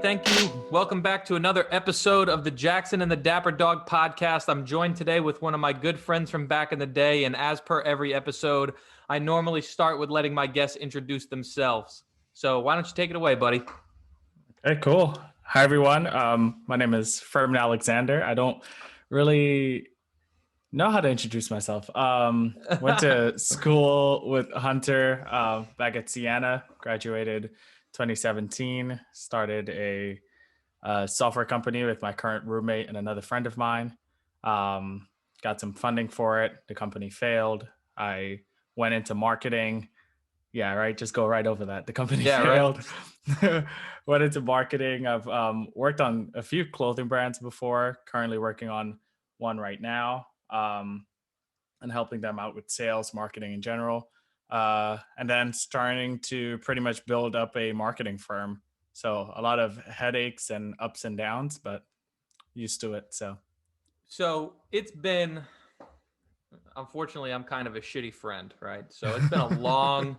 Thank you. Welcome back to another episode of the Jackson and the Dapper Dog podcast. I'm joined today with one of my good friends from back in the day, and as per every episode, I normally start with letting my guests introduce themselves. So why don't you take it away, buddy? Hey, cool. Hi, everyone. My name is Firmin Alexander. I don't really know how to introduce myself. Went to school with Hunter back at Siena, graduated 2017, started a software company with my current roommate and another friend of mine. Got some funding for it. The company failed. I went into marketing. Yeah, right. Just go right over that. The company Yeah, right. failed. Went into marketing. I've worked on a few clothing brands before. Currently working on one right now, and helping them out with sales, marketing in general, and then starting to pretty much build up a marketing firm. So a lot of headaches and ups and downs, but used to it. So it's been, unfortunately, I'm kind of a shitty friend, right? So it's been a long.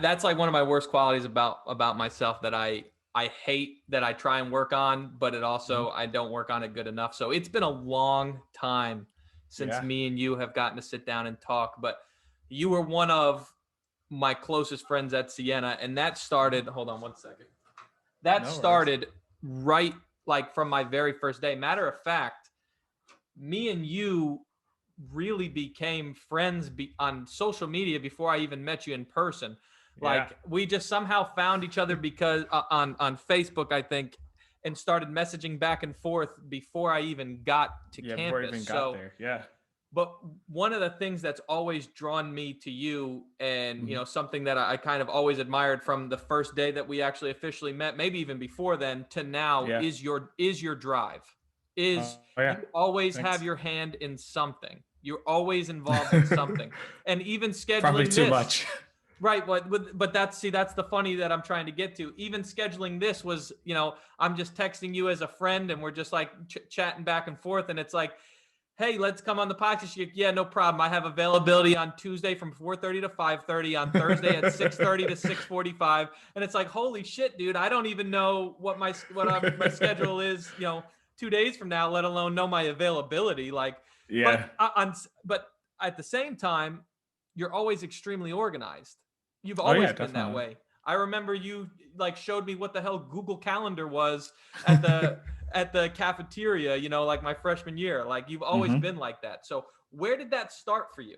That's like one of my worst qualities about myself that I hate that I try and work on, but it also I don't work on it good enough. So it's been a long time since Yeah, me and you have gotten to sit down and talk. But you were one of my closest friends at Siena, and that started. Hold on one second. That no worries. started right like from my very first day. Matter of fact, me and you really became friends on social media before I even met you in person. Yeah, Like we just somehow found each other because on Facebook, I think, and started messaging back and forth before I even got to yeah. Before I campus. even got So, there, yeah. but one of the things that's always drawn me to you, and something that I kind of always admired from the first day that we actually officially met, maybe even before then to now, Yeah. is your drive. Is Yeah. you always have Thanks. your hand in something. You're always involved in something, and even Probably scheduling too this. much. Right, but that's the funny that I'm trying to get to. Even scheduling this was, I'm just texting you as a friend, and we're just like chatting back and forth, and it's like, hey, let's come on the podcast. You're like, yeah, no problem. I have availability on Tuesday from 4:30 to 5:30, on Thursday at 6:30 to 6:45, and it's like, holy shit, dude! I don't even know what my schedule is, 2 days from now, let alone know my availability. Like, but Yeah. but at the same time, you're always extremely organized. You've Oh yeah, always been that definitely. way. I remember you like showed me what the hell Google Calendar was at the cafeteria, like my freshman year. Like you've always hmm been like that. So where did that start for you?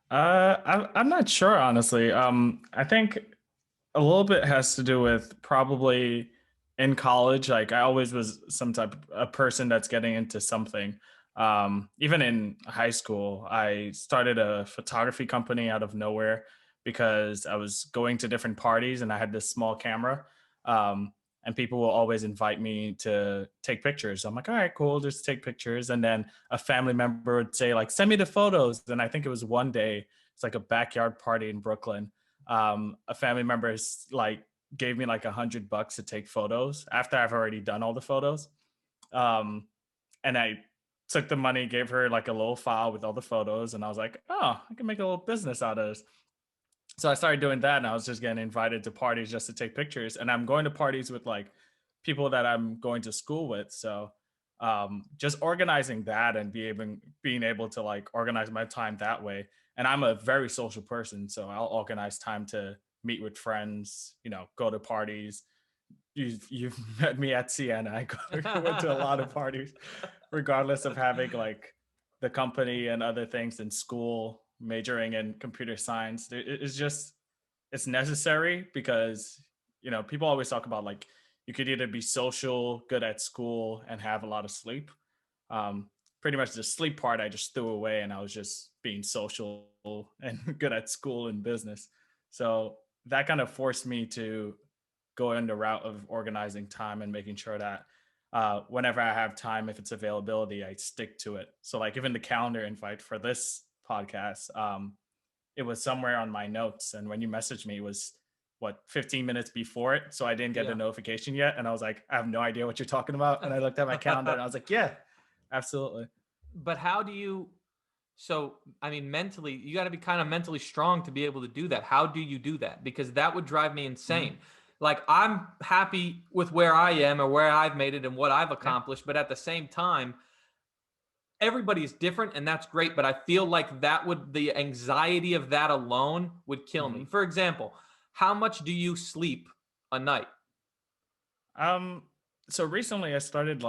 I'm not sure honestly. I think a little bit has to do with probably in college. Like I always was some type of a person that's getting into something. Even in high school, I started a photography company out of nowhere because I was going to different parties and I had this small camera. And people will always invite me to take pictures. I'm like, all right, cool, just take pictures. And then a family member would say, like, send me the photos. And I think it was one day, it's like a backyard party in Brooklyn. A family member like gave me like $100 to take photos after I've already done all the photos. Um, and I took the money, gave her like a little file with all the photos, and I was like, oh, I can make a little business out of this. So I started doing that, and I was just getting invited to parties just to take pictures. And I'm going to parties with like people that I'm going to school with. So just organizing that and being able to like organize my time that way. And I'm a very social person, so I'll organize time to meet with friends, go to parties. You've met me at Siena. Went to a lot of parties, regardless of having like the company and other things in school, majoring in computer science. It's just it's necessary because people always talk about like you could either be social, good at school, and have a lot of sleep. Um, Pretty much the sleep part I just threw away, and I was just being social and good at school and business. So that kind of forced me to go in the route of organizing time and making sure that whenever I have time, if it's availability, I stick to it. So like even the calendar invite for this podcast, it was somewhere on my notes. And when you messaged me, it was what 15 minutes before it. So I didn't get the Yeah. notification yet. And I was like, I have no idea what you're talking about. And I looked at my calendar and I was like, yeah, absolutely. But how do you, so I mean, mentally, you got to be kind of mentally strong to be able to do that. How do you do that? Because that would drive me Mhm. insane. Like I'm happy with where I am or where I've made it and what I've Yeah. accomplished, but at the same time, everybody's different and that's great, but I feel like the anxiety of that alone would kill me. Mhm. For example, how much do you sleep a night? Um, so recently I started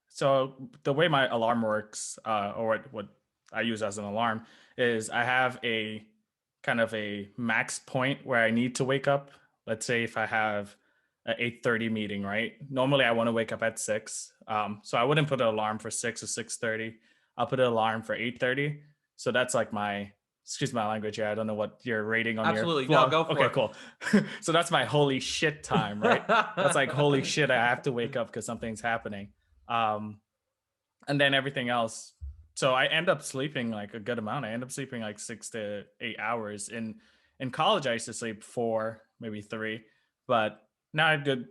so the way my alarm works, or what I use as an alarm is I have a kind of a max point where I need to wake up. Let's say if I have a 8:30 meeting, right? Normally I want to wake up at 6. So I wouldn't put an alarm for 6 or 6:30. I'll put an alarm for 8:30. So that's like my, excuse my language here. I don't know what you're rating on your Absolutely. No, vlog. go Okay, for cool. So that's my holy shit time, right? That's like holy it. shit, I have to wake up because something's happening. Um, and then everything else. So I end up sleeping like a good amount. I end up sleeping like 6 to 8 hours. In college, I used to sleep 4, maybe 3, but now I have Oh, good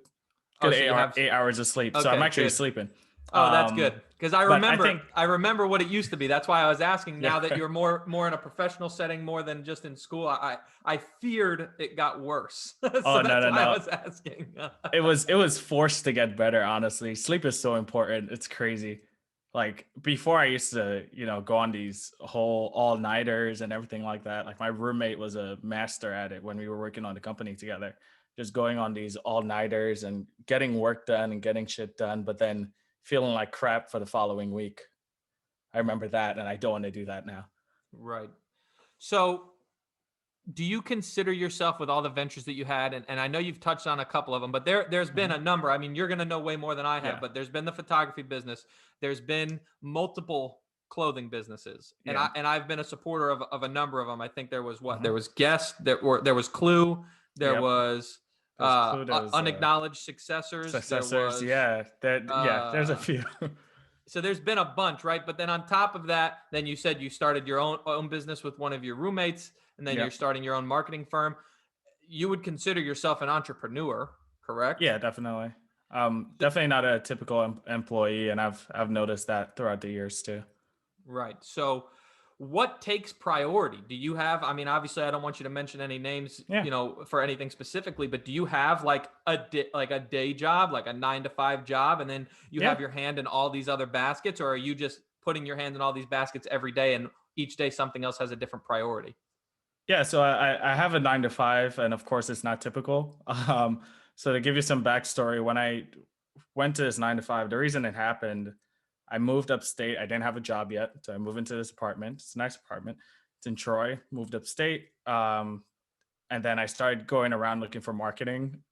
so you have 8 hours of sleep. So I'm okay, actually good. sleeping. Oh, that's good. Um, Because I but I remember think I remember what it used to be. That's why I was asking yeah. now that you're more in a professional setting more than just in school. I feared it got worse. So Oh no that's no why I no. was asking. It was forced to get better, honestly. Sleep is so important. It's crazy. Like before I used to, go on these whole all-nighters and everything like that. Like my roommate was a master at it when we were working on the company together. Just going on these all-nighters and getting work done and getting shit done, but then feeling like crap for the following week. I remember that and I don't want to do that now. Right. So do you consider yourself with all the ventures that you had, and I know you've touched on a couple of them, but there's been Mhm. a number. I mean, you're going to know way more than I have, Yeah. but there's been the photography business. There's been multiple clothing businesses, and Yeah. I've been a supporter of a number of them. I think there was what? Mhm. There was Guest, there was Clue, there Yep. was There's Clue, there's Unacknowledged Successors, there successors. was Yeah. There's a uh few. so there's been a bunch, right? But then on top of that, then you said you started your own business with one of your roommates, and then you're Yep. starting your own marketing firm. You would consider yourself an entrepreneur, correct? Yeah, definitely. Definitely not a typical employee, and I've noticed that throughout the years too. Right. So what takes priority? Do you have, I mean, obviously I don't want you to mention any names, Yeah, for anything specifically, but do you have like a day job, like a 9 to 5 job, and then you yeah, have your hand in all these other baskets, or are you just putting your hand in all these baskets every day and each day something else has a different priority? yeah. So I have a 9 to 5, and of course it's not typical. So to give you some backstory, when I went to this 9 to 5, the reason it happened, I moved upstate. I didn't have a job yet, so I moved into this apartment. It's a nice apartment. It's in Troy. Moved upstate. And then I started going around looking for marketing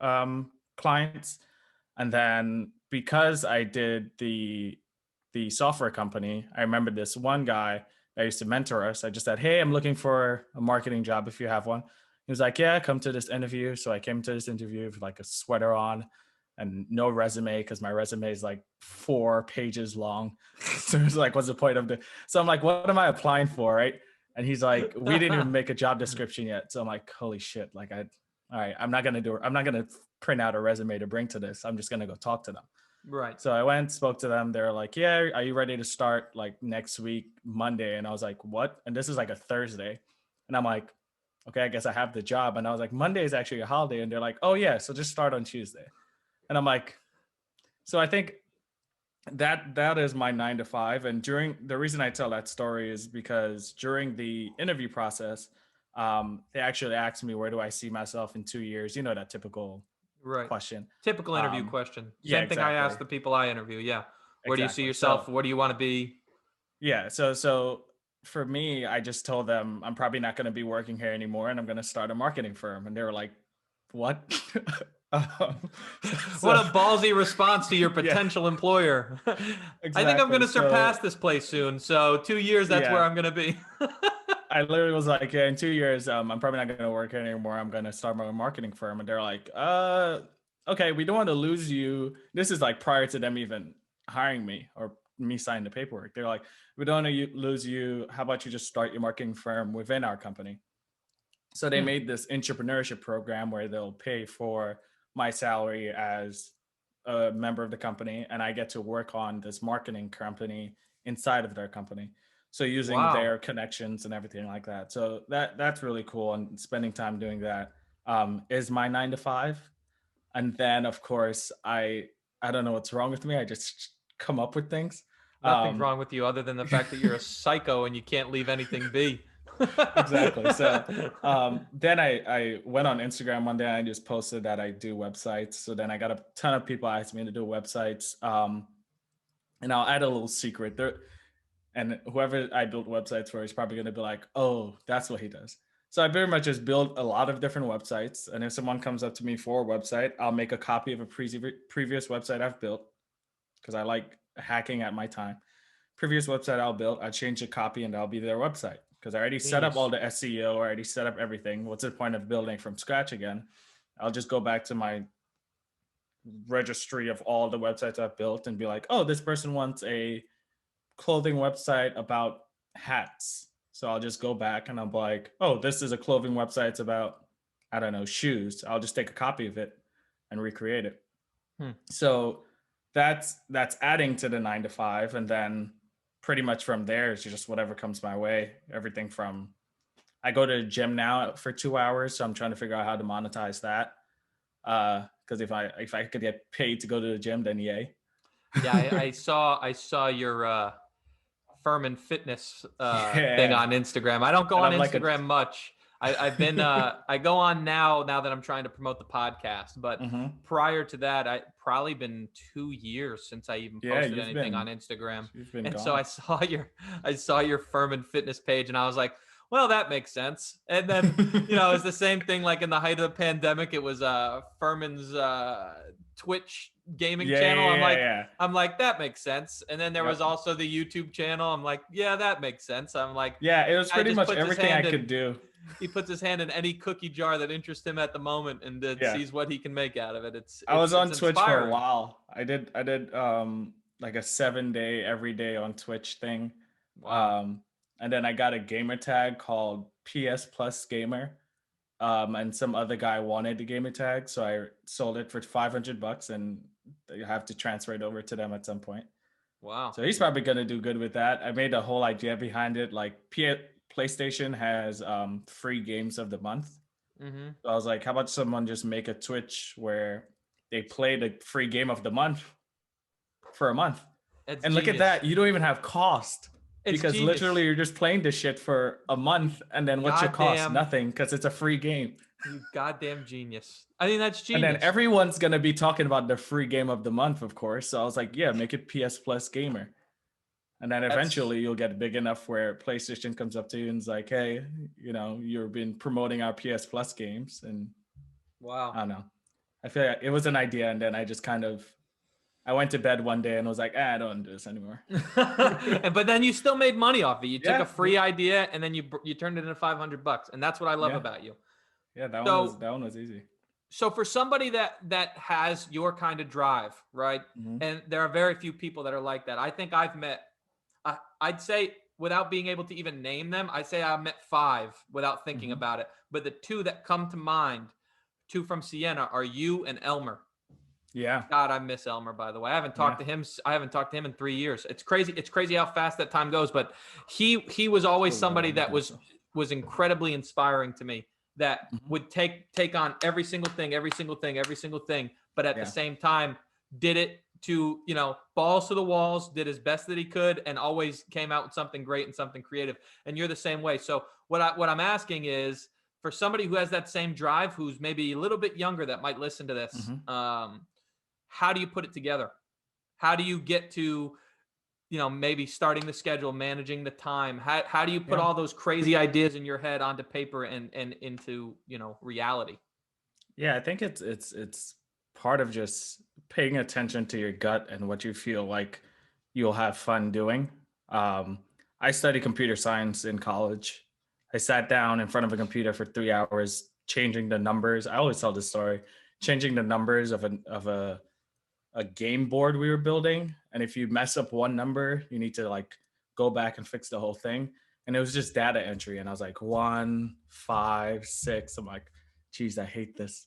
clients. And then because I did the software company, I remember this one guy that used to mentor us. I just said, "Hey, I'm looking for a marketing job if you have one." He was like, "Yeah, come to this interview." So I came to this interview with like a sweater on and no resume because my resume is like 4 pages long. So it was like, what's the point of the? So I'm like, what am I applying for, right? And he's like, we didn't even make a job description yet. So I'm like, holy shit! All right, I'm not gonna do it. I'm not gonna print out a resume to bring to this. I'm just gonna go talk to them. Right. So I went, spoke to them. They're like, "Yeah, are you ready to start like next week, Monday?" And I was like, "What?" And this is like a Thursday, and I'm like, "Okay, I guess I have the job." And I was like, "Monday is actually a holiday," and they're like, "Oh yeah, so just start on Tuesday." And I'm like, so I think that is my 9 to 5. And during the reason I tell that story is because during the interview process, they actually asked me, "Where do I see myself in 2 years?" You know, that typical Right. question. Typical interview Um, question. yeah, Same thing I ask exactly. the people I interview. Yeah. Where do you see Exactly. yourself? So What do you want to be? yeah, so for me, I just told them I'm probably not going to be working here anymore, and I'm going to start a marketing firm. And they were like, "What?" um, What so a ballsy response to your yeah, potential employer. I think I'm going exactly. to surpass So this place soon. So 2 years, that's where yeah, I'm going to be. I literally was like, "Yeah, in 2 years, I'm probably not going to work here anymore. I'm going to start my own marketing firm." And they're like, okay, we don't want to lose you." This is like prior to them even hiring me or me signing the paperwork. They're like, "We don't want to lose you. How about you just start your marketing firm within our company?" So they Hmm. made this entrepreneurship program where they'll pay for my salary as a member of the company, and I get to work on this marketing company inside of their company. So using Wow. their connections and everything like that. So that's really cool, and spending time doing that is my 9 to 5. And then of course I don't know what's wrong with me. I just come up with things. Nothing's Um, wrong with you other than the fact that you're a psycho and you can't leave anything be. exactly. So then I went on Instagram one day and I just posted that I do websites. So then I got a ton of people asking me to do websites. And I'll add a little secret there. And whoever I built websites for is probably going to be like, oh, that's what he does. So I very much just build a lot of different websites. And if someone comes up to me for a website, I'll make a copy of a previous website I've built because I like hacking at my time. Previous website I'll build, I change the copy and that'll be their website because I already set up all Genius. the SEO, I already set up everything. What's the point of building from scratch again? I'll just go back to my registry of all the websites I've built and be like, oh, this person wants a clothing website about hats. So I'll just go back and I'm like, oh, this is a clothing website. It's about, I don't know, shoes. I'll just take a copy of it and recreate it. Hmm. So that's adding to the 9 to 5. And then pretty much from there is just whatever comes my way. Everything from I go to the gym now for 2 hours. So I'm trying to figure out how to monetize that. Because if I could get paid to go to the gym, then yay. Yeah, I saw your Firmin Fitness thing Yeah. on Instagram. I don't go And on I'm like a Instagram much. I've been I go on now that I'm trying to promote the podcast. But mhm. prior to that, I probably been 2 years since I even Yeah, posted anything on Instagram. you've been And so I gone. saw your I saw your Firmin Fitness page, and I was like, well, that makes sense. And then it's the same thing. Like in the height of the pandemic, it was Firmin's Twitch gaming Yeah, channel. yeah, I'm yeah, like, yeah. I'm like, that makes sense. And then there was Yep. also the YouTube channel. I'm like, yeah, that makes sense. I'm like, Yeah, it this was guy pretty just much puts his everything I hand could in. do. He puts his hand in any cookie jar that interests him at the moment, and then Yeah. sees what he can make out of it. It's I it's was it's on Twitch for a inspiring. while. I did like a 7 day every day on Twitch thing. Wow. Um and then I got a gamer tag called PS Plus Gamer. And some other guy wanted the gamer tag, so I sold it for $500 and you have to transfer it over to them at some point. Wow. So he's probably gonna do good with that. I made a whole idea behind it. Like PlayStation has free games of the month. Mm-hmm. So I was like, how about someone just make a Twitch where they play the free game of the month for a month? It's And look at genius. that, you don't even have cost It's because literally genius. you're just playing this shit for a month, and then what's your cost? Goddamn, Nothing, because it's a free game. you goddamn genius. I think that's And then genius. everyone's gonna be talking about the free game of the month, of course. So I was like, yeah, make it PS Plus Gamer. And then That's eventually you'll get big enough where PlayStation comes up to you and is like, hey, you've been promoting our PS Plus games. And I wow. don't know. I feel like it was an idea. And then I went to bed one day and was like, I don't do this anymore. And but then you still made money off it. You took a Yeah. free idea and then you turned it into $500, and that's what I love Yeah. about you. Yeah. So That one was easy. so for somebody that has your kind of drive, right? Mm-hmm. And there are very few people that are like that. I think I've met, I'd say without being able to even name them, I'd say I met five without thinking Mm-hmm. about it. But the two that come to mind, two from Siena, are you and Elmer. Yeah. God, I miss Elmer, by the way. I haven't Yeah. talked to him. I haven't talked to him in 3 years. It's crazy. It's crazy how fast that time goes. But he was always Still somebody going, that yeah. So. was incredibly inspiring to me. That Mm-hmm. would take on every single thing, but at the Yeah. same time did it to balls to the walls, did his best that he could, and always came out with something great and something creative. And you're the same way. So what I'm asking is, for somebody who has that same drive, who's maybe a little bit younger that might listen to this, Mm-hmm. how do you put it together? How do you get to, maybe starting the schedule, managing the time? How do you put Yeah. all those crazy ideas in your head onto paper and into, reality? Yeah, I think it's part of just paying attention to your gut and what you feel like you'll have fun doing. Um, I studied computer science in college. I sat down in front of a computer for 3 hours, changing the numbers. I always tell this story, changing the numbers of a game board we were building. And if you mess up one number, you need to like go back and fix the whole thing. And it was just data entry. And I was like, 1, 5, 6. I'm like, geez, I hate this.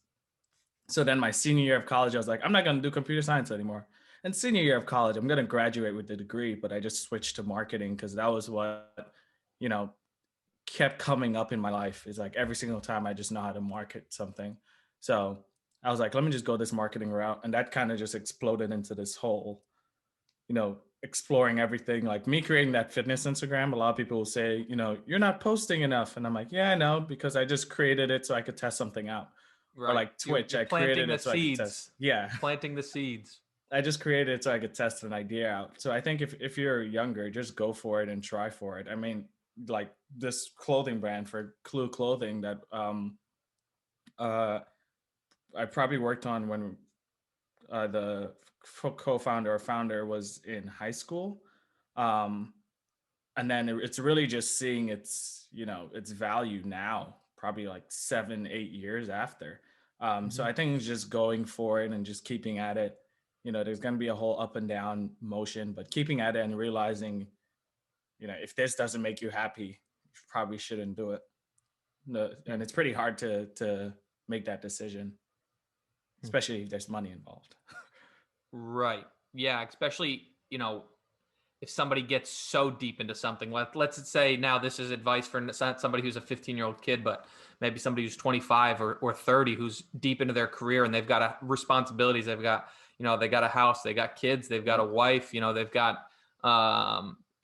So then my senior year of college, I was like, I'm not going to do computer science anymore. And senior year of college, I'm going to graduate with the degree, but I just switched to marketing because that was what, you know, kept coming up in my life. Is like every single time I just know how to market something. So I was like, let me just go this marketing route. And that kind of just exploded into this whole, exploring everything. Like me creating that fitness Instagram, a lot of people will say, you're not posting enough. And I'm like, yeah, I know, because I just created it so I could test something out. Or Right. like You're Twitch, you're I planting created the it so I could test. seeds. Yeah. Planting the seeds. I just created it so I could test an idea out. So I think if you're younger, just go for it and try for it. I mean, like this clothing brand for Clue Clothing that uh I probably worked on when the co-founder or founder was in high school. Um and then it's really just seeing its value now, probably like 7 8 years after. So Mhm. I think it's just going for it and just keeping at it. There's going to be a whole up and down motion, but keeping at it and realizing, if this doesn't make you happy, you probably shouldn't do it. No, Mm. and it's pretty hard to make that decision, Mm. especially if there's money involved. Right. Yeah, especially, if somebody gets so deep into something. Let's say now this is advice for not somebody who's a 15-year-old kid, but maybe somebody who's 25 or 30 who's deep into their career and they've got responsibilities. They've got, they got a house, they got kids, they've got a Yep. wife, they've got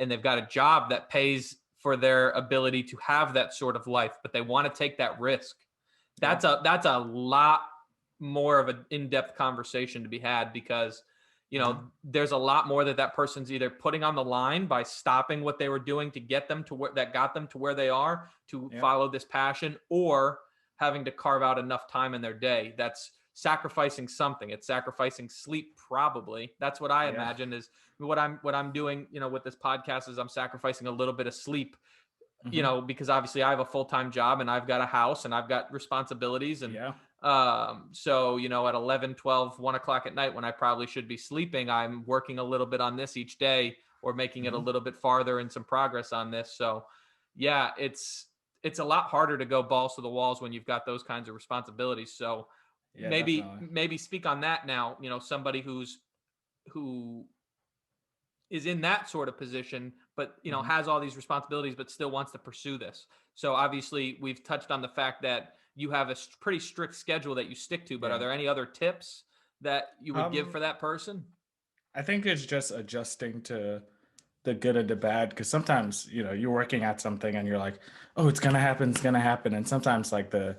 and they've got a job that pays for their ability to have that sort of life, but they want to take that risk. That's Yep. a lot more of an in-depth conversation to be had, because Hmm. there's a lot more that person's either putting on the line by stopping what they were doing to get them to where that got them to where they are to Yep. follow this passion, or having to carve out enough time in their day. That's sacrificing something. It's sacrificing sleep, probably. That's what I Yeah. imagine is what I'm doing, with this podcast, is I'm sacrificing a little bit of sleep, Hmm. because obviously I have a full-time job and I've got a house and I've got responsibilities. And Yeah. so, at 11, 12, 1 o'clock at night when I probably should be sleeping, I'm working a little bit on this each day, or making it a Hmm. little bit farther and some progress on this. So yeah, it's a lot harder to go balls to the walls when you've got those kinds of responsibilities. So Yeah, maybe definitely. maybe speak on that now, somebody who is in that sort of position, but Hmm. has all these responsibilities, but still wants to pursue this. So obviously, we've touched on the fact that you have a pretty strict schedule that you stick to. But are Yeah. there any other tips that you would give Um, for that person? I think it's just adjusting to the good and the bad, because sometimes you're working at something and you're like, oh, it's gonna happen, and sometimes like the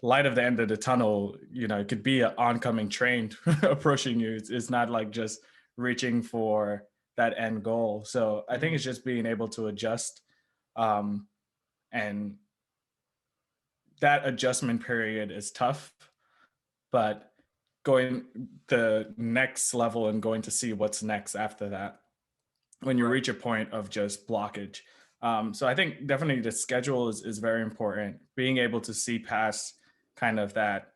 light of the end of the tunnel, it could be an oncoming train approaching you. It's not like just reaching for that end goal. So I think Mm, it's just being able to adjust, um, and that adjustment period is tough, but going the next level and going to see what's next after that, when you right. reach a point of just blockage. So I think definitely the schedule is very important. Being able to see past kind of that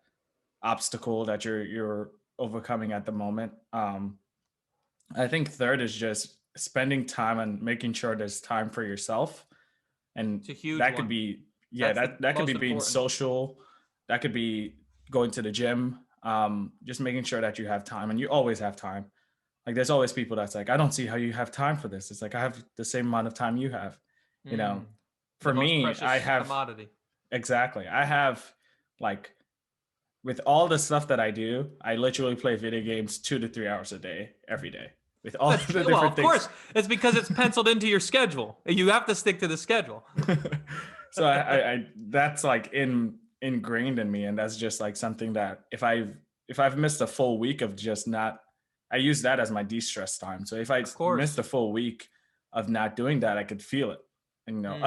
obstacle that you're overcoming at the moment. I think third is just spending time and making sure there's time for yourself, and It's a huge that could one. be, yeah, That's the that could be most being important. social, that could be going to the gym, just making sure that you have time, and you always have time. Like there's always people that's like, I don't see how you have time for this. It's like I have the same amount of time you have. You know, Mm, the for most me, I precious have, commodity. exactly. I have, like, with all the stuff that I do, I literally play video games 2 to 3 hours a day, every day, with all That's the well, different of things. course, it's because it's penciled into your schedule. You have to stick to the schedule. So I that's like ingrained in me, and that's just like something that if I've missed a full week of just not, I use that as my de-stress time. So if I Of missed a course. full week of not doing that, I could feel it. And Mm.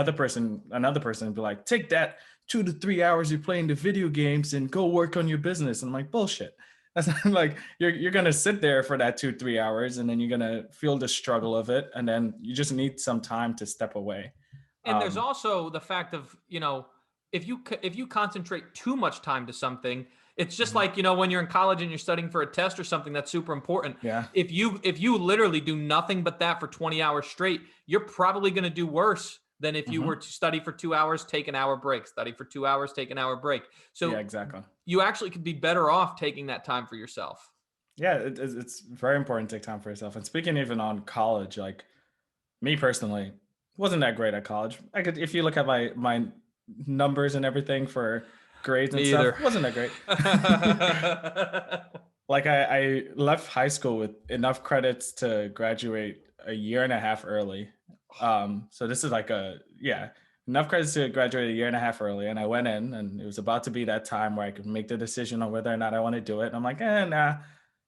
another person would be like, take that 2 to 3 hours you're playing the video games and go work on your business. And I'm like, bullshit. That's not like you're gonna sit there for that 2 3 hours, and then you're gonna feel the struggle of it, and then you just need some time to step away. And there's Um, also the fact of, if you concentrate too much time to something, it's just mhm. like, when you're in college and you're studying for a test or something that's super important. Yeah. If you literally do nothing but that for 20 hours straight, you're probably going to do worse than if you were Hmm. to study for 2 hours, take an hour break, study for 2 hours, take an hour break. Yeah, So exactly. you actually could be better off taking that time for yourself. Yeah, it's very important to take time for yourself. And speaking even on college, like me personally, wasn't that great at college. I could, if you look at my numbers and everything for grades and Me stuff. either. Wasn't that great. Like I left high school with enough credits to graduate a year and a half early. So this is like enough credits to graduate a year and a half early. And I went in, and it was about to be that time where I could make the decision on whether or not I want to do it. And I'm like, nah,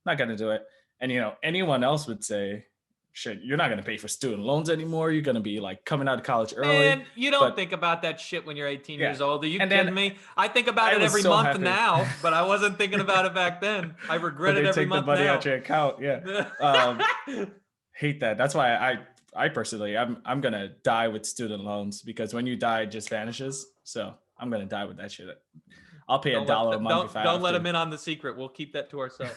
not gonna do it. And anyone else would say, shit, you're not gonna pay for student loans anymore. You're gonna be like coming out of college early. Man, you don't But think about that shit when you're 18 yeah. years old. Are you And kidding then me? I think about I it was every so month happy. now, but I wasn't thinking about it back then. I But regret it they every take the month money out now. your account. Yeah. Hate that. That's why I personally I'm gonna die with student loans, because when you die, it just vanishes. So I'm gonna die with that shit. I'll pay a dollar a month if I Don't have let to. them in on the secret. We'll keep that to ourselves.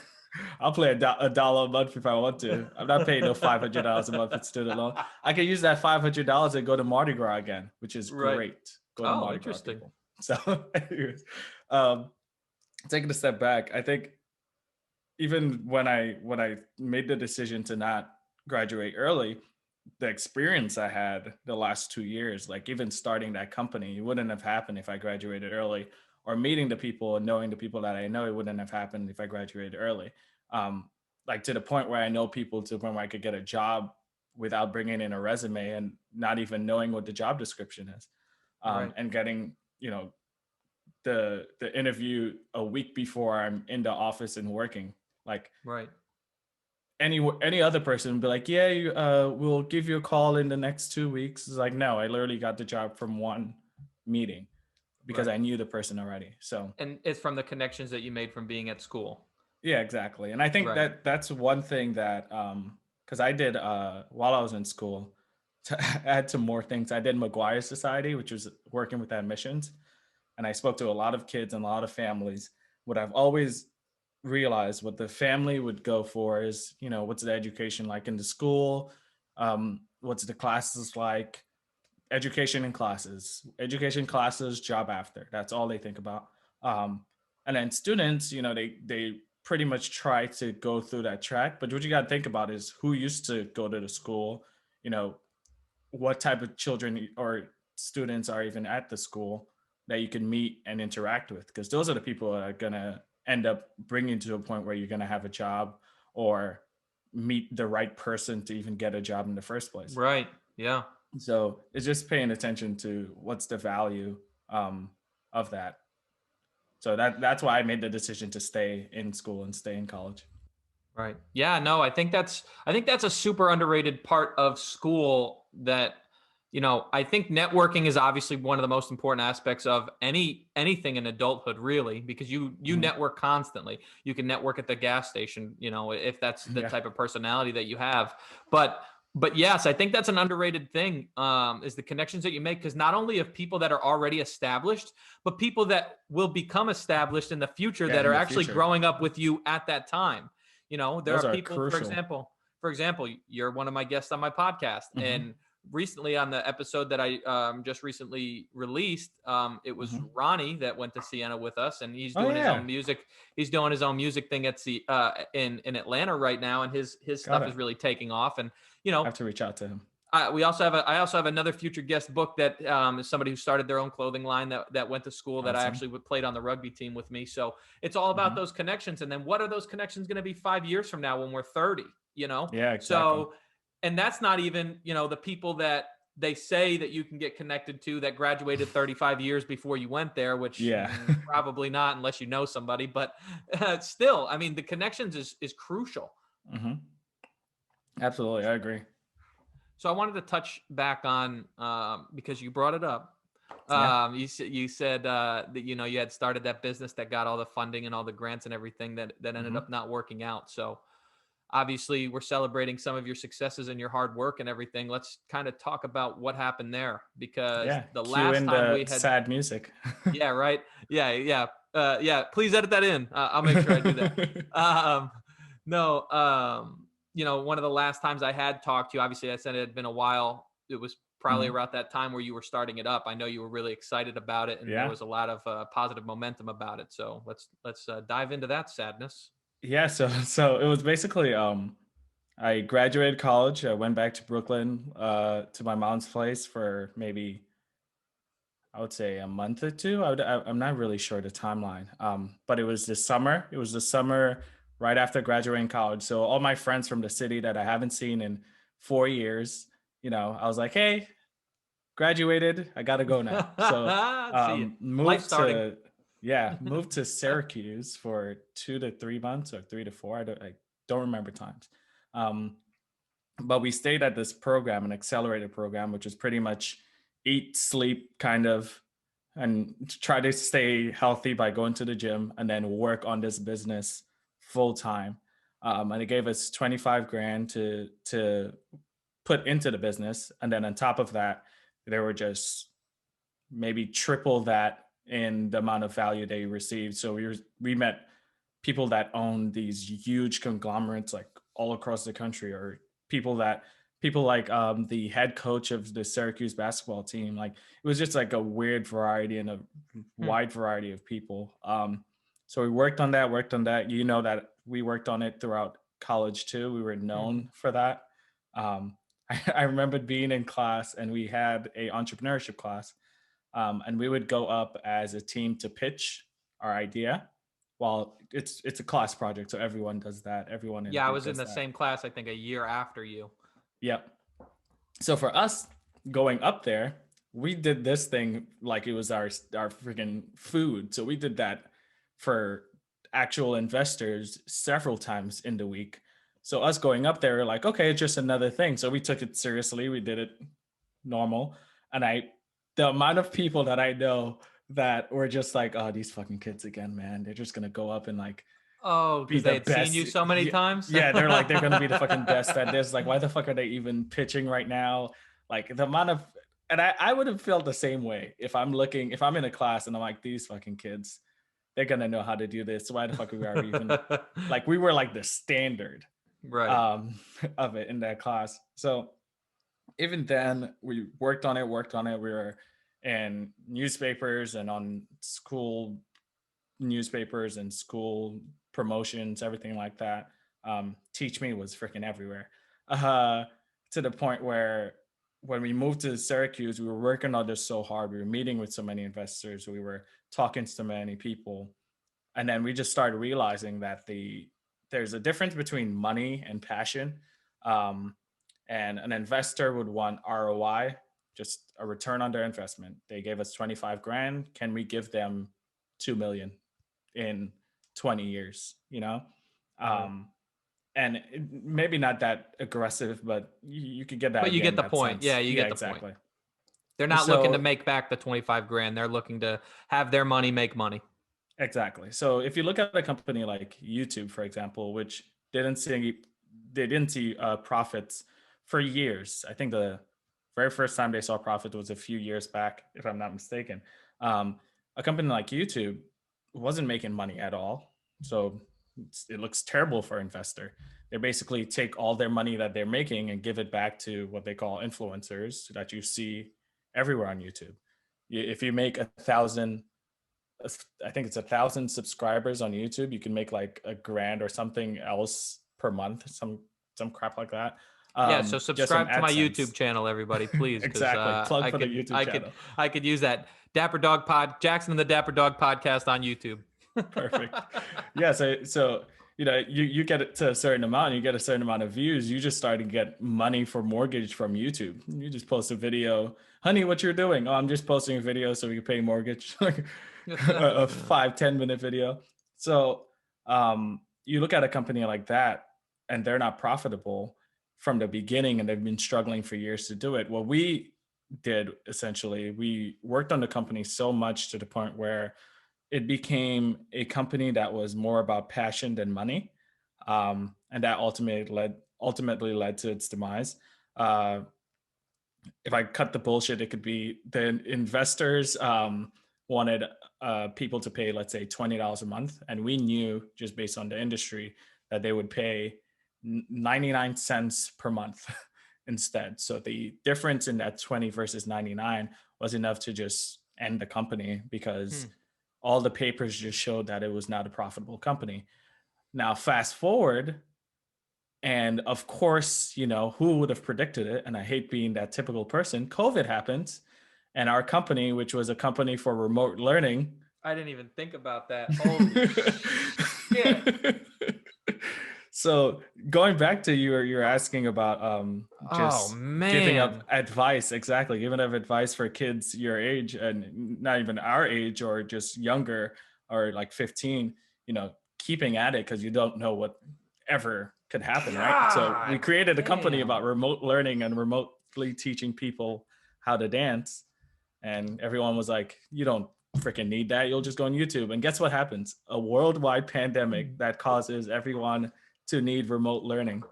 I'll pay a dollar a month if I want to. I'm not paying no $500 a month for student loan. I can use that $500 and go to Mardi Gras again, which is Right. great. Go to Oh, Mardi Gras, interesting. people. So, anyways, um, taking a step back, I think even when I made the decision to not graduate early, the experience I had the last 2 years, like even starting that company, it wouldn't have happened if I graduated early, or meeting the people and knowing the people that I know, it wouldn't have happened if I graduated early. Um, like to the point where I know people, to the point where I could get a job without bringing in a resume and not even knowing what the job description is, Right. and getting the interview a week before I'm in the office and working. Like Right. any other person would be like, yeah, we'll give you a call in the next 2 weeks. It's like, no, I literally got the job from one meeting because Right. I knew the person already. So And it's from the connections that you made from being at school. yeah, exactly. And I think Right. that's one thing that because I did while I was in school, to add to more things, I did McGuire Society, which was working with admissions, and I spoke to a lot of kids and a lot of families. What I've always realized, what the family would go for is, what's the education like in the school? What's the classes like? Education classes, job after. That's all they think about. And then students, they pretty much try to go through that track. But what you got to think about is who used to go to the school, you know, what type of children or students are even at the school that you can meet and interact with, because those are the people that are going to end up bringing you to a point where you're going to have a job, or meet the right person to even get a job in the first place. Right. Yeah. So it's just paying attention to what's the value of that. So that's why I made the decision to stay in school and stay in college. Right. Yeah, no, I think that's a super underrated part of school that, I think networking is obviously one of the most important aspects of anything in adulthood, really, because you Mhm. network constantly. You can network at the gas station, if that's the Yeah. type of personality that you have. But yes, I think that's an underrated thing, is the connections that you make, because not only of people that are already established, but people that will become established in the future Yeah, that in are the actually future. growing up with you at that time. There Those are are people, for crucial. example, you're one of my guests on my podcast, Hmm. and recently on the episode that I just recently released, it was Hmm. Ronnie that went to Siena with us, and he's Oh doing his own yeah, music. He's doing his own music thing at in Atlanta right now, and his got stuff it. is really taking off. And I have to reach out to him. I also have another future guest book that is somebody who started their own clothing line that went to school, that I Awesome. actually played on the rugby team with me. So it's all about Hmm. those connections. And then what are those connections going to be 5 years from now when we're 30, Yeah, exactly. So, and that's not even, the people that they say that you can get connected to that graduated 35 years before you went there, which Yeah. probably not unless you know somebody, but still, I mean, the connections is crucial. Hmm. Absolutely, I agree. So I wanted to touch back on, because you brought it up. Yeah. You said that you had started that business that got all the funding and all the grants and everything that ended Hmm. up not working out. So obviously, we're celebrating some of your successes and your hard work and everything. Let's kind of talk about what happened there, because Yeah. the Cue last in time the we had, sad music. yeah, right, yeah. Please edit that in. I'll make sure I do that. Um, no, one of the last times I had talked to you, obviously I said it had been a while. It was probably Hmm. around that time where you were starting it up. I know you were really excited about it, and there Yeah. was a lot of positive momentum about it. So let's dive into that sadness. Yeah. So it was basically I graduated college. I went back to Brooklyn, to my mom's place for maybe I would say a month or two. I'm not really sure the timeline. But it was this summer. It was the summer right after graduating college. So all my friends from the city that I haven't seen in 4 years, I was like, hey, graduated. I gotta go now. So See ya. Life starting. moved to Syracuse for 2 to 3 months or 3 to 4. I don't remember times. Um, but we stayed at this program, an accelerated program, which is pretty much eat, sleep, kind of, and try to stay healthy by going to the gym and then work on this business full time. And it gave us 25 grand to put into the business, and then on top of that, there were just maybe triple that in the amount of value they received. So we met people that own these huge conglomerates like all across the country, or people that people like the head coach of the Syracuse basketball team. Like it was just like a weird variety and a Hmm. wide variety of people. So we worked on that. You know that we worked on it throughout college too. We were Mhm. known for that. I remember being in class and we had a entrepreneurship class, and we would go up as a team to pitch our idea. Well, it's a class project, so everyone does that. Everyone in the Yeah, I group was in does the that. same class, I think a year after you. Yep. So for us going up there, we did this thing like it was our freaking food. So we did that for actual investors several times in the week. So us going up there, we're like, okay, it's just another thing. So we took it seriously. We did it normal. And the amount of people that I know that were just like, oh, these fucking kids again, man. They're just gonna go up and like Oh, be because they the had seen best. you so many Yeah, times? yeah, they're gonna be the fucking best at this. Like, why the fuck are they even pitching right now? Like the amount of, and I would have felt the same way if I'm in a class and I'm like, these fucking kids, they're gonna know how to do this. Why the fuck are we even like we were like the standard Right. um of it in that class. So even then we worked on it. We were in newspapers and on school newspapers and school promotions, everything like that. Teach Me was freaking everywhere. Uh, to the point where when we moved to Syracuse, we were working on this so hard. We were meeting with so many investors. We were talking to so many people, and then we just started realizing that there's a difference between money and passion. Um, and an investor would want ROI, just a return on their investment. They gave us 25 grand. Can we give them 2 million in 20 years, Right. um and maybe not that aggressive, but you could get the But you idea get in the that point. Yeah, sense. you Yeah, get the point. exactly. They're not looking to So make back the 25 grand. They're looking to have their money make money. exactly. So if you look at a company like YouTube, for example, which didn't see they didn't see profits for years. I think the very first time they saw profit was a few years back, if I'm not mistaken. A company like YouTube wasn't making money at all, so it looks terrible for investor. They basically take all their money that they're making and give it back to what they call influencers that you see everywhere on YouTube. If you make 1,000, I think it's 1,000 subscribers on YouTube, you can make like a grand or something else per month, some crap like that. Yeah, so Just from subscribe to my YouTube AdSense. channel, everybody, please, because Exactly. Plug I for the could, YouTube I could, channel. I could use that Dapper Dog Pod, Jackson and the Dapper Dog podcast on YouTube. Perfect. Yeah. So you get it to a certain amount, you get a certain amount of views, you just start to get money for mortgage from YouTube. You just post a video, honey, what you're doing? Oh, I'm just posting a video so we can pay mortgage, like a 5-10 minute video. So you look at a company like that, and they're not profitable from the beginning, and they've been struggling for years to do it. What we did essentially, we worked on the company so much to the point where it became a company that was more about passion than money, and that ultimately led to its demise. Uh, if I cut the bullshit, it could be the investors wanted people to pay, let's say, $20 a month, and we knew just based on the industry that they would pay 99 cents per month instead. So the difference in that 20 versus 99 was enough to just end the company, because Hmm. all the papers just showed that it was not a profitable company. Now, fast forward, and of course, who would have predicted it? And I hate being that typical person. COVID happens, And our company, which was a company for remote learning. I didn't even think about that. Holy shit. So going back to you're asking about Oh just giving up man. advice, exactly, giving up advice for kids your age and not even our age or just younger or like 15, keeping at it because you don't know what ever could happen, right? So we God created a company about damn. remote learning and remotely teaching people how to dance, and everyone was like, you don't freaking need that. You'll just go on YouTube. And guess what happens? A worldwide pandemic that causes everyone to need remote learning.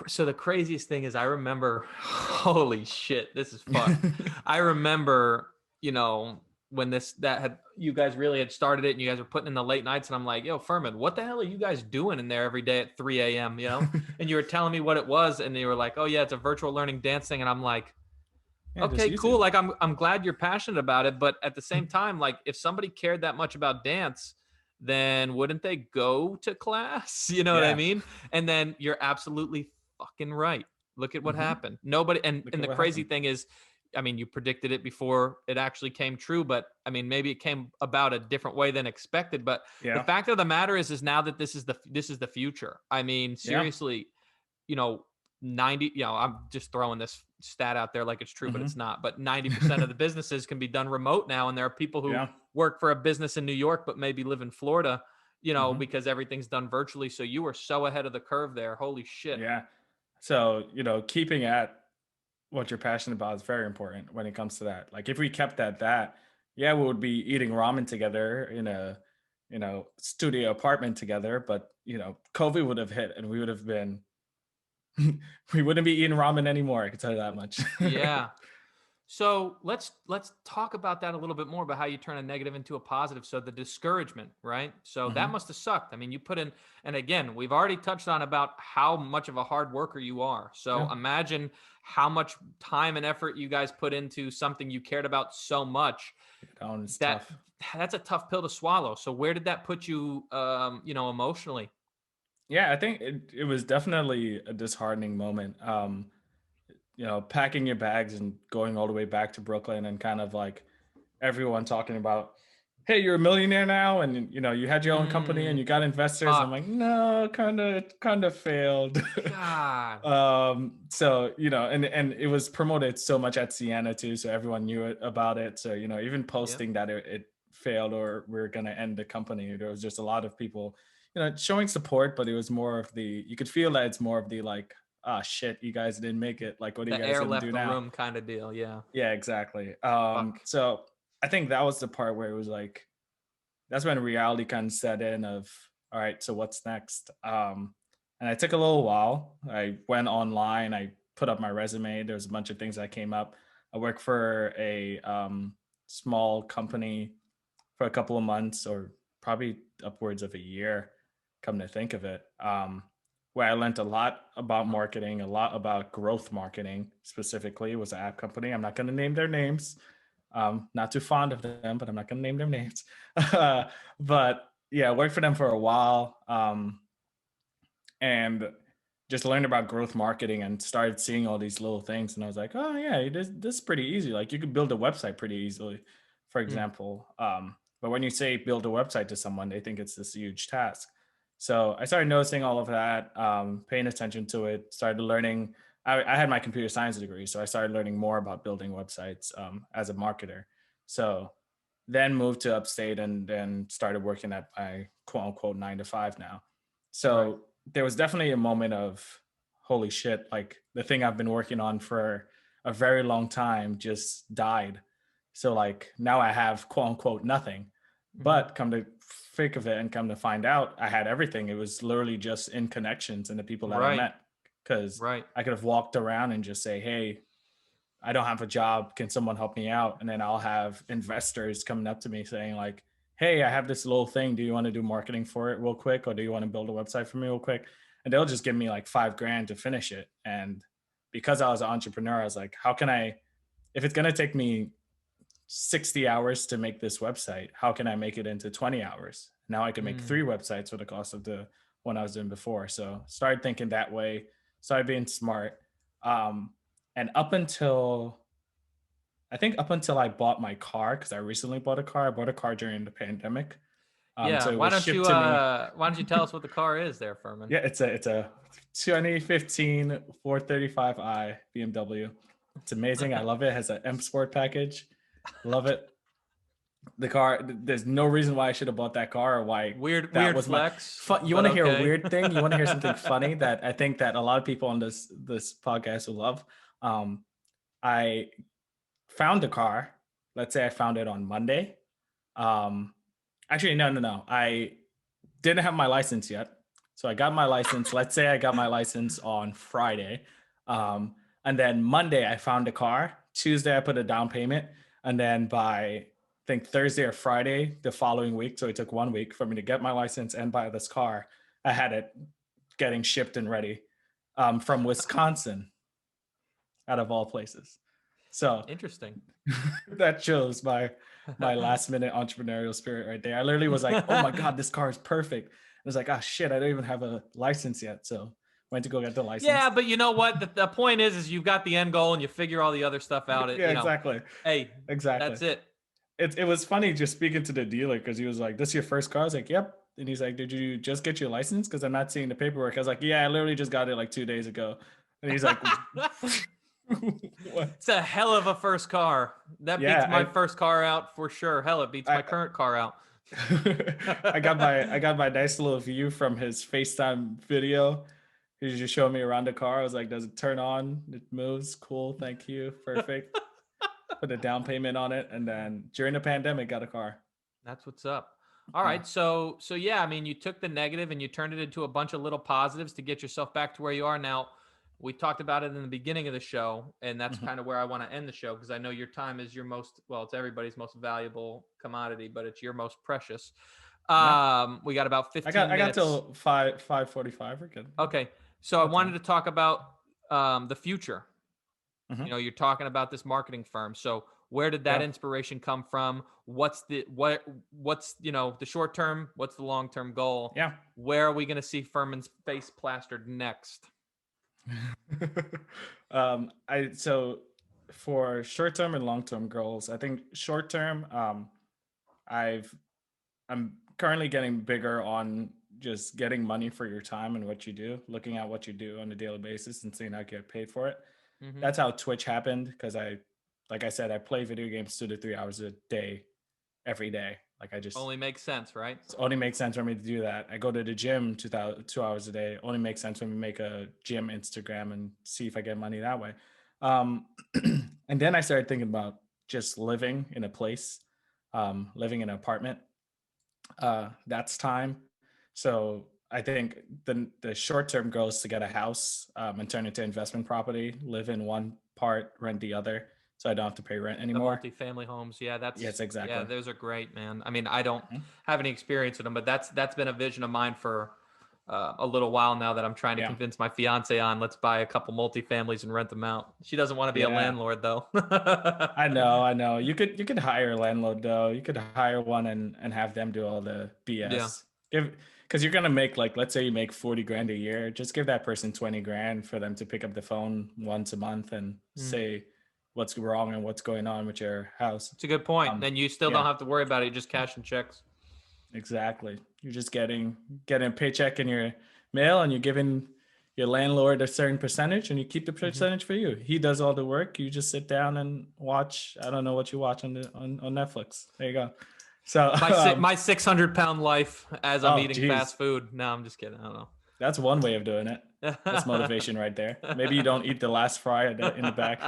So the craziest thing is I remember, holy shit, this is fucked. I remember, when that had, you guys really had started it and you guys were putting in the late nights, and I'm like, yo, Firmin, what the hell are you guys doing in there every day at 3 a.m., And you were telling me what it was, and you were like, oh yeah, it's a virtual learning dance thing. And I'm like, Yeah, just okay, YouTube. cool. Like I'm glad you're passionate about it, but at the same time, like if somebody cared that much about dance, then wouldn't they go to class? You know what I Yeah. mean? And then you're absolutely fucking right. Look at what Hmm. happened. Nobody, and Look and at the what crazy happened. thing is, I mean, you predicted it before it actually came true, but I mean, maybe it came about a different way than expected. But the Yeah. fact of the matter is now that this is the future. I mean, Yeah. seriously, you know, 90, I'm just throwing this stat out there like it's true, but Hmm. it's not. But 90% of the businesses can be done remote now. And there are people who Yeah. work for a business in New York, but maybe live in Florida, Hmm. because everything's done virtually. So you were so ahead of the curve there. Holy shit. Yeah. So, keeping at what you're passionate about is very important when it comes to that. Like if we kept at that, yeah, we would be eating ramen together in a, studio apartment together, but COVID would have hit and we would have been we wouldn't be eating ramen anymore, I can tell you that much. Yeah. So let's talk about that a little bit more about how you turn a negative into a positive. So the discouragement, right? So that Hmm. must have sucked. I mean, you put in, and again, we've already touched on about how much of a hard worker you are. Yeah. So imagine how much time and effort you guys put into something you cared about so much. That one is That tough. that's a tough pill to swallow. So where did that put you, emotionally? Yeah, I think it was definitely a disheartening moment. Packing your bags and going all the way back to Brooklyn and kind of like everyone talking about, hey, you're a millionaire now, and you had your own company and Mm, you got investors. I'm fuck. like, no, kind of failed. God. So and it was promoted so much at Siena too, so everyone knew about it. So even Yep. posting that it failed or we're gonna end the company, there was just a lot of people showing support, but it was more of the, you could feel that it's more of the like, ah, shit, you guys didn't make it, like what are you The guys air gonna left do the now? room kind of deal. Yeah. Yeah, exactly. Fuck. So I think that was the part where it was like, that's when reality kind of set in of, all right, so what's next? And it took a little while. I went online, I put up my resume. There was a bunch of things that came up. I worked for a small company for a couple of months, or probably upwards of a year, come to think of it, where I learned a lot about marketing, a lot about growth marketing specifically. It was an app company. I'm not going to name their names. Not too fond of them, but I'm not going to name their names. But yeah, I worked for them for a while, and just learned about growth marketing and started seeing all these little things. And I was like, oh yeah, this is pretty easy. Like you could build a website pretty easily, for Mm, example. But when you say build a website to someone, they think it's this huge task. So I started noticing all of that, paying attention to it, started learning. I had my computer science degree, so I started learning more about building websites as a marketer. So then moved to upstate and then started working at my quote unquote 9 to 5 now. right. So there was definitely a moment of, holy shit, like the thing I've been working on for a very long time just died. So like now I have quote unquote nothing. Hmm. But come to think of it and come to find out, I had everything. It was literally just in connections and the people that I Right. met. Because Right. I could have walked around and just say, hey, I don't have a job. Can someone help me out? And then I'll have investors coming up to me saying, like, hey, I have this little thing. Do you want to do marketing for it real quick? Or do you want to build a website for me real quick? And they'll just give me like 5 grand to finish it. And because I was an entrepreneur, I was like, how can I, if it's going to take me 60 hours to make this website, how can I make it into 20 hours? Now I can make Mm, 3 websites for the cost of the one I was doing before. So started thinking that way, started being smart. Um, and up until I think up until I bought my car, because I recently bought a car. I bought a car during the pandemic. Yeah. So it was shipped to me. Why don't you tell us what the car is there, Furman? Yeah, it's a 2015 435i BMW. It's amazing. I love it. It has an M Sport package. Love it. The car, there's no reason why I should have bought that car, or why that Weird was my flex, fun. You but want to hear a okay. weird thing? You want to hear something funny that I think that a lot of people on this podcast will love? Um, I found the car. Let's say I found it on Monday. Um, Actually, no. I didn't have my license yet. So I got my license. Let's say I got my license on Friday. Um, and then Monday, I found a car. Tuesday, I put a down payment. And then by, I think, Thursday or Friday the following week, so it took 1 week for me to get my license and buy this car. I had it getting shipped and ready from Wisconsin, out of all places. So Interesting. that shows my last minute entrepreneurial spirit right there. I literally was like, oh my God, this car is perfect. I was like, oh shit, I don't even have a license yet. So went to go get the license. Yeah, but you know what? The point is you've got the end goal and you figure all the other stuff out. Yeah, exactly. Hey, Exactly. that's it. It was funny just speaking to the dealer, because he was like, this is your first car? I was like, yep. And he's like, did you just get your license? Because I'm not seeing the paperwork. I was like, yeah, I literally just got it like 2 days ago. And he's like, what? It's a hell of a first car. That beats Yeah, my first car out for sure. Hell, it beats my current car out. I got my nice little view from his FaceTime video. He was just showing me around the car. I was like, does it turn on? It moves. Cool. Thank you. Perfect. Put a down payment on it. And then during the pandemic, got a car. That's what's up. All Yeah. right. So yeah, I mean, you took the negative and you turned it into a bunch of little positives to get yourself back to where you are now. We talked about it in the beginning of the show, and that's kind of where I want to end the show, because I know your time is your most, well, it's everybody's most valuable commodity, but it's your most precious. Yeah. We got about 15 I got minutes. till 5:45. We're good. Okay. So I wanted to talk about the future. Mhm. You know, you're talking about this marketing firm. So where did that Yeah. inspiration come from? What's the the short term? What's the long term goal? Yeah. Where are we going to see Firmin's face plastered next? I so for short term and long term goals, I think short term, I've I'm currently getting bigger on just getting money for your time and what you do, looking at what you do on a daily basis and seeing how I get paid for it. Mm-hmm. That's how Twitch happened, because like I said, I play video games 2 to 3 hours a day, every day. Like I just, Only makes sense, right? it only makes sense for me to do that. I go to the gym 2 hours a day. Only makes sense when we make a gym Instagram and see if I get money that way. Um, and then I started thinking about just living in a place, living in an apartment. That's time. So I think the short term goal is to get a house and turn it into investment property, live in one part, rent the other, so I don't have to pay rent The anymore. multifamily homes. Yeah, Yes, yeah, exactly. those are great, man. I mean, I don't Mhm. have any experience with them, but that's been a vision of mine for a little while now that I'm trying to Yeah. convince my fiance on. Let's buy a couple multifamilies and rent them out. She doesn't want to be a Yeah. landlord though. I know. You could hire a landlord though. You could hire one and have them do all the Yeah. BS. Give Because you're gonna make, like, let's say you make 40 grand a year. Just give that person 20 grand for them to pick up the phone once a month and Mm. say what's wrong and what's going on with your house. It's a good point. Then you still don't Yeah, have to worry about it. You just cash and checks. exactly. You're just getting a paycheck in your mail, and you're giving your landlord a certain percentage, and you keep the Mm-hmm. percentage for you. He does all the work. You just sit down and watch. I don't know what you watch on Netflix. There you go. So My 600-pound life as I'm oh eating geez, fast food. No, I'm just kidding. I don't that's one way of doing it. know. That's motivation right there. Maybe you don't eat the last fry in the back.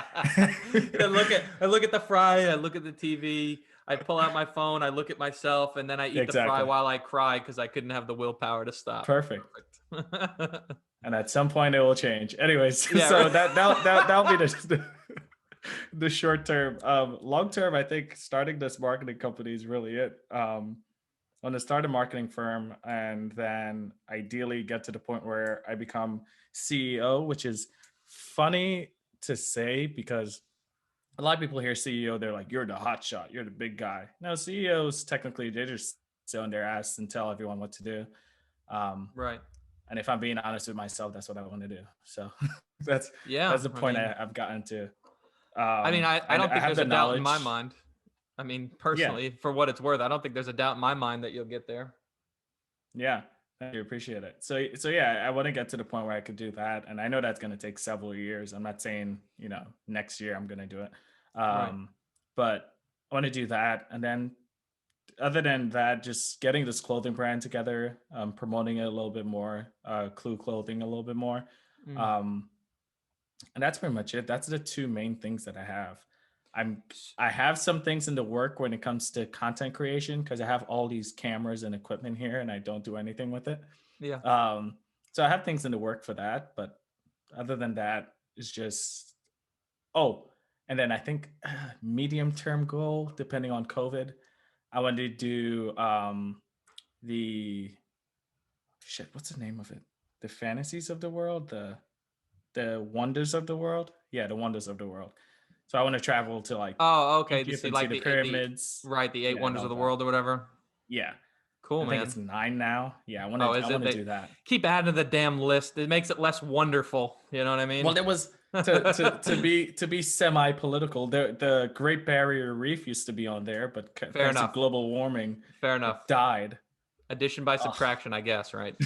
I look at the fry. I look at the TV. I pull out my phone. I look at myself, and then I eat the fry Exactly. while I cry because I couldn't have the willpower to stop. Perfect. Perfect. And at some point it will change. Anyways, Yeah. so Right. that'll be the short term. Long term, I think starting this marketing company is really it. I want to start a marketing firm, and then ideally get to the point where I become CEO, which is funny to say, because a lot of people hear CEO, they're like, you're the hot shot, you're the big guy. No, CEOs technically, they just sit on their ass and tell everyone what to do. Um, Right. and if I'm being honest with myself, that's what I want to do. So that's Yeah. that's the I point mean, I've gotten to. I mean, I don't I think have there's the a doubt in my knowledge. mind. I mean, Yeah. personally, for what it's worth, I don't think there's a doubt in my mind that you'll get there. Yeah. Thank you. Appreciate it. So yeah, I want to get to the point where I could do that. And I know that's going to take several years. I'm not saying, next year I'm going to do it. Right. But I want to do that. And then other than that, just getting this clothing brand together, promoting it a little bit more, Clue Clothing a little bit more. Mm. Um, and that's pretty much it. That's the two main things that I have. I'm S- I have some things in the work when it comes to content creation because I have all these cameras and equipment here and I don't do anything with it. Yeah. Um, so I have things in the work for that, but other than that, it's just oh, and then I think medium term goal, depending on COVID, I want to do the shit. What's the name of it? The fantasies of the world, the wonders of the world. Yeah, the wonders of the world. So I want to travel to like Oh, okay. To Egypt see and see like the the pyramids. right, the eight Yeah, and wonders all of the that. world or whatever. Yeah, Cool, I think man. it's 9 now. Yeah, Oh, is I it? want to They do that. keep adding to the damn list. It makes it less wonderful. You know what I Well, mean? there was to be semi political. The Great Barrier Reef used to be on there, but Fair thanks to enough. global warming, Fair enough. it died. Addition by Ugh. subtraction, I guess, right?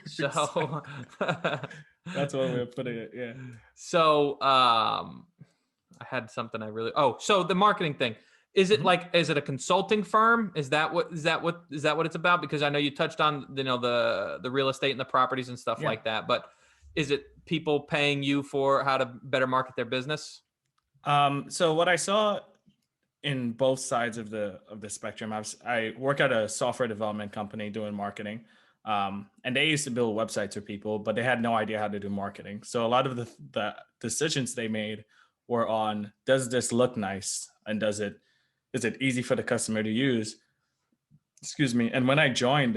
So, Exactly. That's one way of putting it. Yeah. so I had something I really. Oh, so the marketing thing. Is it Mhm. like? Is it a consulting firm? Is that what? Is that what it's about? Because I know you touched on the real estate and the properties and stuff Yeah. like that. But is it people paying you for how to better market their business? So what I saw in both sides of the spectrum, I work at a software development company doing marketing, and they used to build websites for people, but they had no idea how to do marketing. So a lot of the decisions they made were on, does this look nice, and is it easy for the customer to use? Excuse me. And when I joined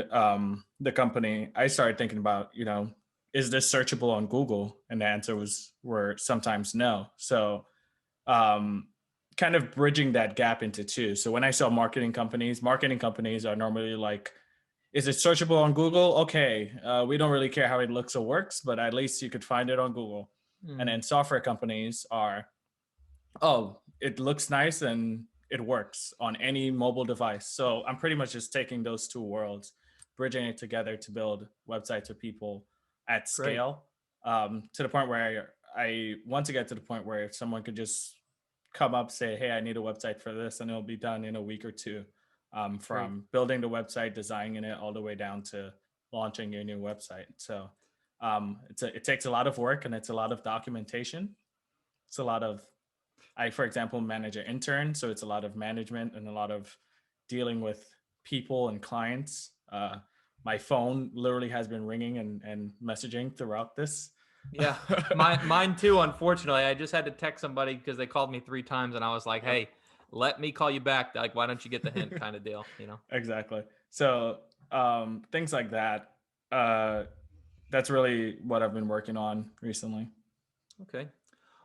the company, I started thinking about, is this searchable on Google? And the answer were sometimes no. So um, kind of bridging that gap into two. So when I saw marketing companies are normally like, is it searchable on Google? Okay, we don't really care how it looks or works, but at least you could find it on Google. And Mm, then software companies are, oh, it looks nice and it works on any mobile device. So I'm pretty much just taking those two worlds, bridging it together to build websites for people at great. scale, to the point where I want to get to the point where if someone could just come up, say, hey, I need a website for this, and it'll be done in a week or two, Great. from building the website, designing it, all the way down to launching your new website. So it takes a lot of work and it's a lot of documentation. It's a lot of I, for example, manage an intern, so it's a lot of management and a lot of dealing with people and clients. My phone literally has been ringing and messaging throughout this. Yeah, mine too. Unfortunately, I just had to text somebody because they called me 3 times, and I was like, Yep. "Hey, let me call you back." Like, why don't you get the hint? Kind of deal, you know? Exactly. So things like that. Uh, that's really what I've been working on recently. Okay.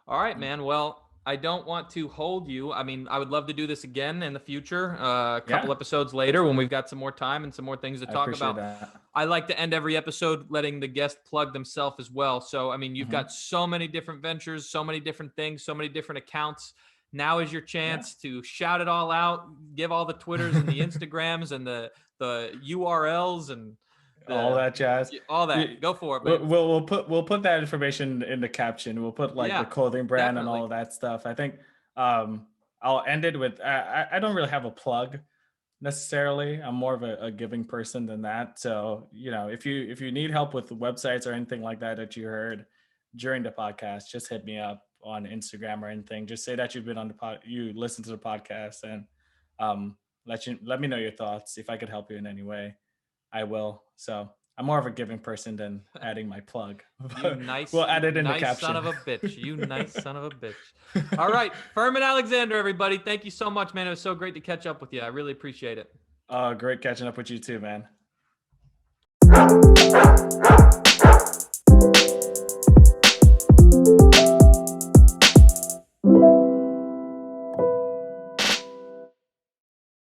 All right, man. Well, I don't want to hold you. I mean, I would love to do this again in the future, a Yeah, couple episodes later when we've got some more time and some more things to I talk appreciate about. that. I like to end every episode letting the guest plug themselves as well. So, I mean, you've Hmm. got so many different ventures, so many different things, so many different accounts. Now is your Yeah. chance to shout it all out, give all the Twitters and the Instagrams and the URLs and All the that jazz. all You- that. Go for it, We'll, man. we'll we'll put that information in the caption. We'll put like the Yeah, clothing brand and all definitely. of that stuff. I think um, I'll end it with I don't really have a plug necessarily. I'm more of a giving person than that. So if you need help with websites or anything like that that you heard during the podcast, just hit me up on Instagram or anything. Just say that you've been on you listen to the podcast, and let me know your thoughts. If I could help you in any way, I will. So I'm more of a giving person than adding my plug. We'll add You it in the nice son caption. of a bitch. You nice son of a bitch. All right, Firmin Alexander, everybody. Thank you so much, man. It was so great to catch up with you. I really appreciate it. Great catching up with you too, man.